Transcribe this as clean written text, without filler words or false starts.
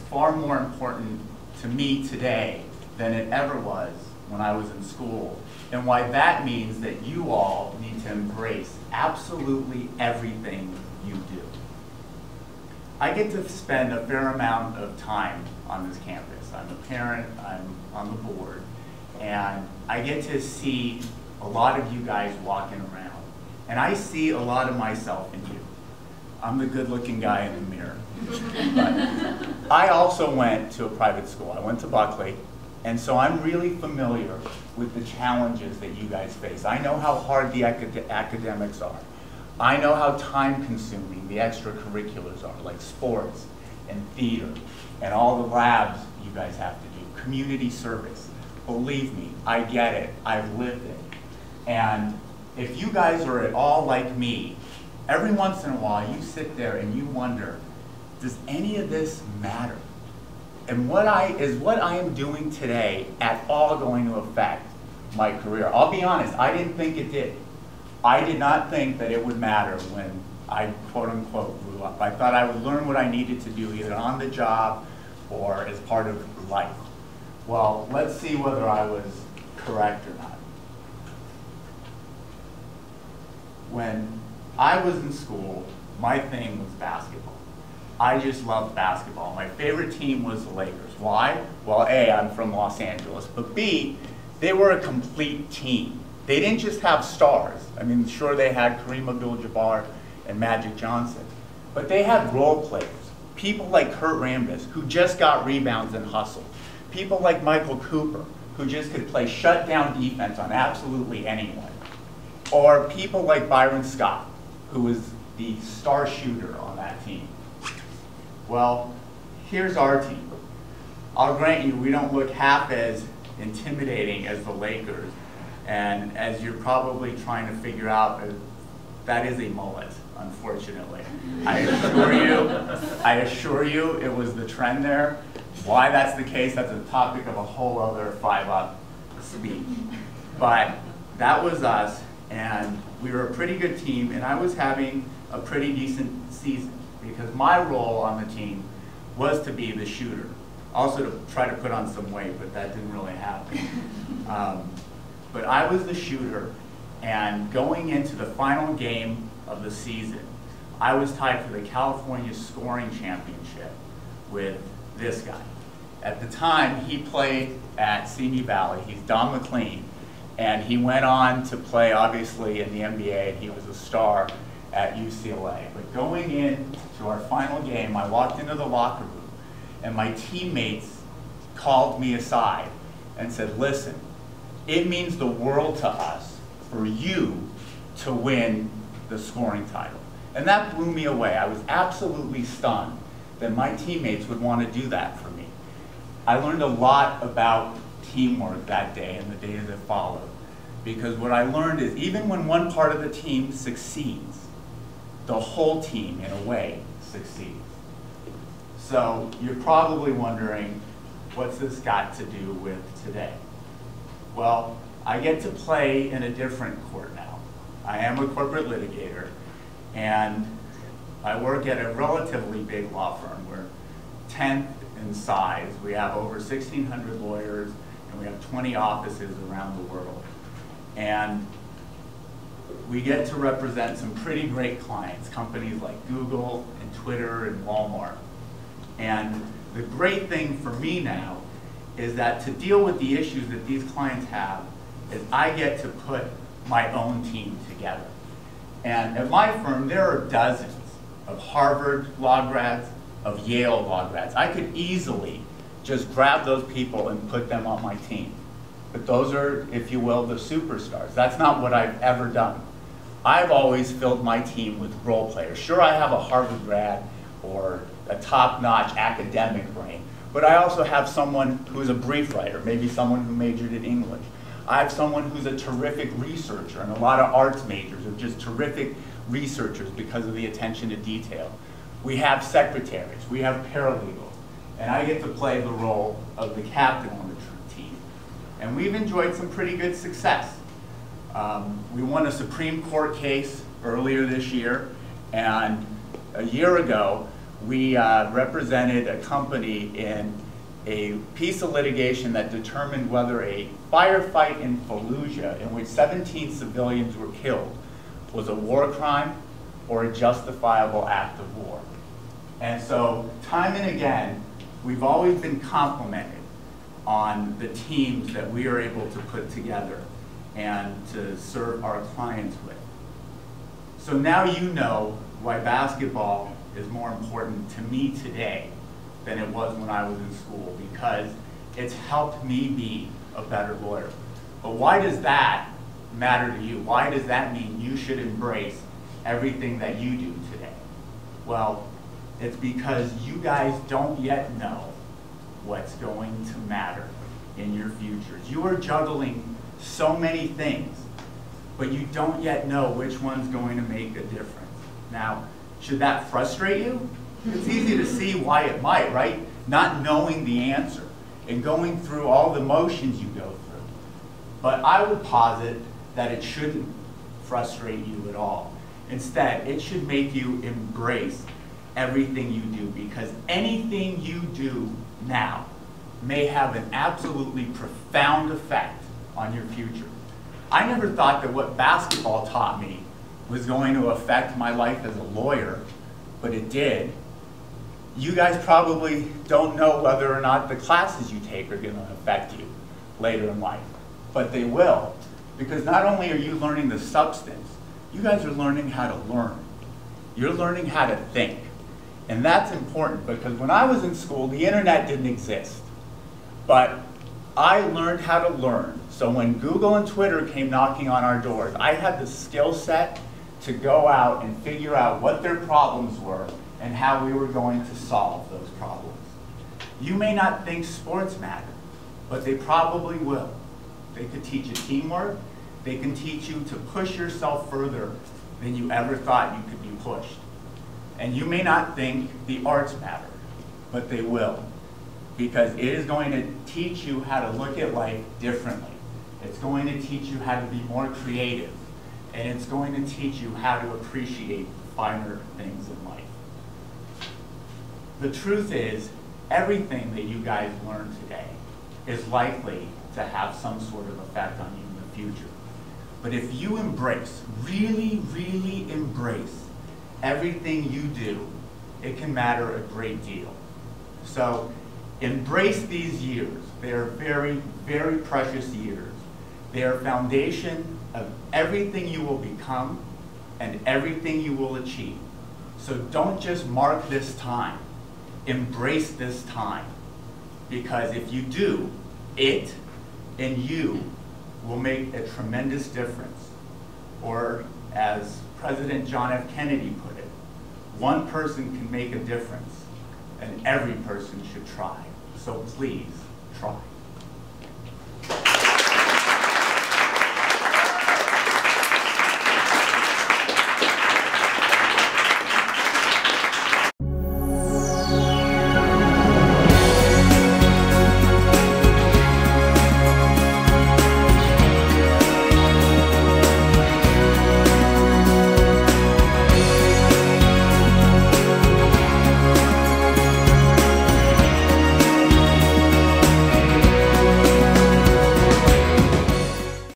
far more important to me today than it ever was when I was in school, and why that means that you all need to embrace absolutely everything you do. I get to spend a fair amount of time on this campus. I'm a parent, I'm on the board, and I get to see a lot of you guys walking around. And I see a lot of myself in you. I'm the good-looking guy in the mirror. But I also went to a private school. I went to Buckley, and so I'm really familiar with the challenges that you guys face. I know how hard the academics are. I know how time-consuming the extracurriculars are, like sports and theater and all the labs you guys have to do, community service. Believe me, I get it. I've lived it. And if you guys are at all like me, every once in a while you sit there and you wonder, does any of this matter? And is what I am doing today at all going to affect my career? I'll be honest, I didn't think it did. I did not think that it would matter when I, quote unquote, grew up. I thought I would learn what I needed to do either on the job or as part of life. Well, let's see whether I was correct or not. When I was in school, my thing was basketball. I just loved basketball. My favorite team was the Lakers. Why? Well, A, I'm from Los Angeles, but B, they were a complete team. They didn't just have stars. I mean, sure, they had Kareem Abdul-Jabbar and Magic Johnson, but they had role players. People like Kurt Rambis, who just got rebounds and hustled. People like Michael Cooper, who just could play shutdown defense on absolutely anyone. Or people like Byron Scott, who was the star shooter on that team. Well, here's our team. I'll grant you, we don't look half as intimidating as the Lakers, and as you're probably trying to figure out, that is a mullet, unfortunately. I assure you it was the trend there. Why that's the case, that's a topic of a whole other 5-up speech. But that was us, and we were a pretty good team, and I was having a pretty decent season because my role on the team was to be the shooter. Also to try to put on some weight, but that didn't really happen. But I was the shooter, and going into the final game of the season, I was tied for the California scoring championship with this guy. At the time, he played at Simi Valley. He's Don McLean, and he went on to play, obviously, in the NBA, and he was a star at UCLA. But going into our final game, I walked into the locker room, and my teammates called me aside and said, listen, it means the world to us for you to win the scoring title. And that blew me away. I was absolutely stunned that my teammates would want to do that for me. I learned a lot about teamwork that day and the days that followed, because what I learned is even when one part of the team succeeds, the whole team, in a way, succeeds. So you're probably wondering, what's this got to do with today? Well, I get to play in a different court now. I am a corporate litigator, and I work at a relatively big law firm. We're 10th in size. We have over 1,600 lawyers, and we have 20 offices around the world. And we get to represent some pretty great clients, companies like Google and Twitter and Walmart. And the great thing for me now is that to deal with the issues that these clients have is I get to put my own team together. And at my firm, there are dozens of Harvard law grads, of Yale law grads. I could easily just grab those people and put them on my team. But those are, if you will, the superstars. That's not what I've ever done. I've always filled my team with role players. Sure, I have a Harvard grad or a top-notch academic brain, but I also have someone who is a brief writer, maybe someone who majored in English. I have someone who's a terrific researcher, and a lot of arts majors are just terrific researchers because of the attention to detail. We have secretaries, we have paralegals, and I get to play the role of the captain on the team. And we've enjoyed some pretty good success. We won a Supreme Court case earlier this year, and a year ago, we represented a company in a piece of litigation that determined whether a firefight in Fallujah, in which 17 civilians were killed, was a war crime or a justifiable act of war. And so, time and again, we've always been complimented on the teams that we are able to put together and to serve our clients with. So now you know why basketball is more important to me today than it was when I was in school, because it's helped me be a better lawyer. But why does that matter to you? Why does that mean you should embrace everything that you do today? Well, it's because you guys don't yet know what's going to matter in your futures. You are juggling so many things, but you don't yet know which one's going to make a difference. Now, should that frustrate you? It's easy to see why it might, right? Not knowing the answer and going through all the motions you go through. But I would posit that it shouldn't frustrate you at all. Instead, it should make you embrace everything you do, because anything you do now may have an absolutely profound effect on your future. I never thought that what basketball taught me was going to affect my life as a lawyer, but it did. You guys probably don't know whether or not the classes you take are going to affect you later in life, but they will, because not only are you learning the substance, you guys are learning how to learn. You're learning how to think. And that's important, because when I was in school, the internet didn't exist. But I learned how to learn. So when Google and Twitter came knocking on our doors, I had the skill set to go out and figure out what their problems were and how we were going to solve those problems. You may not think sports matter, but they probably will. They could teach you teamwork. They can teach you to push yourself further than you ever thought you could be pushed. And you may not think the arts matter, but they will, because it is going to teach you how to look at life differently. It's going to teach you how to be more creative, and it's going to teach you how to appreciate the finer things in life. The truth is, everything that you guys learn today is likely to have some sort of effect on you in the future. But if you embrace, really, really embrace everything you do, it can matter a great deal. So embrace these years. They are very, very precious years. They are foundation of everything you will become and everything you will achieve. So don't just mark this time. Embrace this time. Because if you do, it and you will make a tremendous difference. Or as President John F. Kennedy put it, one person can make a difference, and every person should try. So please, try.